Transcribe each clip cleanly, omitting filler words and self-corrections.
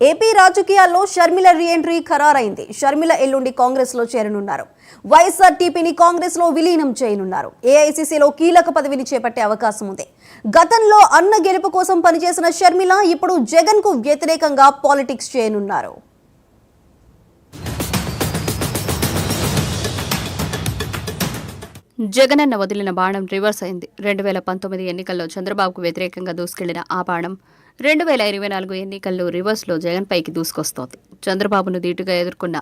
AP రాజకీయాల్లో Sharmila reentry ఖరారైంది. Sharmila ఎల్లుండి కాంగ్రెస్ లో చేరనున్నారు. వైఎస్ఆర్టీపీని కాంగ్రెస్ లో విలీనం చేయనున్నారు. ఏఐసీసీలో కీలక పదవిని చేపట్టే అవకాశం ఉంది. గతంలో అన్న గెలుపు కోసం పనిచేసిన షర్మిల ఇప్పుడు జగన్ కు వ్యతిరేకంగా పాలిటిక్స్ చేయనున్నారు. జగనన్న వదిలిన బాణం రివర్స్ అయింది. 2019 ఎన్నికల్లో చంద్రబాబుకు వ్యతిరేకంగా దూసుకెళ్లిన ఆ బాణం 2024 ఎన్నికల్లో రివర్స్లో జగన్ పైకి దూసుకొస్తోంది. చంద్రబాబును ధీటుగా ఎదుర్కొన్న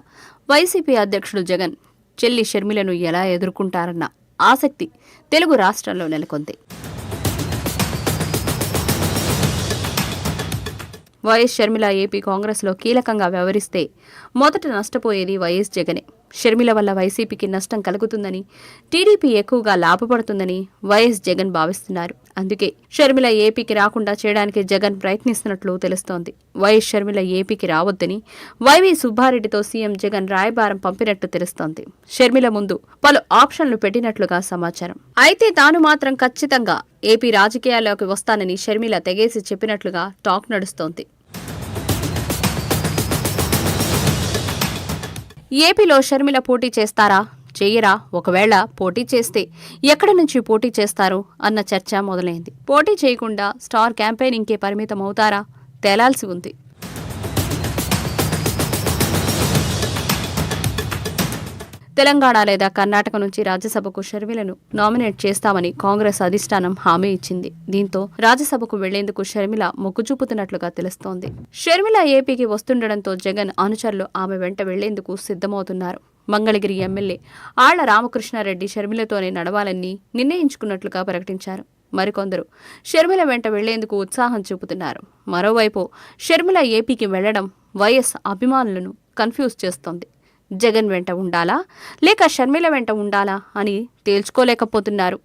వైసీపీ అధ్యక్షుడు జగన్ చెల్లి షర్మిలను ఎలా ఎదుర్కొంటారన్న ఆసక్తి తెలుగు రాష్ట్రాల్లో నెలకొంది. వైఎస్ షర్మిల ఏపీ కాంగ్రెస్లో కీలకంగా వ్యవహరిస్తే మొదట నష్టపోయేది వైఎస్ జగనే. షర్మిల వల్ల వైసీపీకి నష్టం కలుగుతుందని, టీడీపీ ఎక్కువగా లాభపడుతుందని వైఎస్ జగన్ భావిస్తున్నారు. అందుకే షర్మిల ఏపీకి రాకుండా చేయడానికి జగన్ ప్రయత్నిస్తున్నట్లు తెలుస్తోంది. వైఎస్ షర్మిల ఏపీకి రావద్దని వైవి సుబ్బారెడ్డితో సీఎం జగన్ రాయబారం పంపినట్టు తెలుస్తోంది. షర్మిల ముందు పలు ఆప్షన్లు పెట్టినట్లుగా సమాచారం. అయితే తాను మాత్రం ఖచ్చితంగా ఏపీ రాజకీయాల్లోకి వస్తానని షర్మిల తెగేసి చెప్పినట్లుగా టాక్ నడుస్తోంది. ఏపీలో షర్మిల పోటీ చేస్తారా, చెయ్యరా? ఒకవేళ పోటీ చేస్తే ఎక్కడి నుంచి పోటీ చేస్తారు అన్న చర్చ మొదలైంది. పోటీ చేయకుండా స్టార్ క్యాంపెయినింగ్కే పరిమితం అవుతారా తేలాల్సి ఉంది. తెలంగాణ లేదా కర్ణాటక నుంచి రాజ్యసభకు షర్మిలను నామినేట్ చేస్తామని కాంగ్రెస్ అధిష్టానం హామీ ఇచ్చింది. దీంతో రాజ్యసభకు వెళ్లేందుకు షర్మిల మొగ్గు చూపుతున్నట్లుగా తెలుస్తోంది. షర్మిల ఏపీకి వస్తుండటంతో జగన్ అనుచరులు ఆమె వెంట వెళ్లేందుకు సిద్ధమవుతున్నారు. మంగళగిరి ఎమ్మెల్యే ఆళ్ల రామకృష్ణారెడ్డి షర్మిలతోనే నడవాలని నిర్ణయించుకున్నట్లుగా ప్రకటించారు. మరికొందరు షర్మిల వెంట వెళ్లేందుకు ఉత్సాహం చూపుతున్నారు. మరోవైపు షర్మిల ఏపీకి వెళ్లడం వైఎస్ అభిమానులను కన్ఫ్యూజ్ చేస్తోంది. జగన్ వెంట ఉండాలా లేక షర్మిల వెంట ఉండాలా అని తేల్చుకోలేకపోతున్నారు.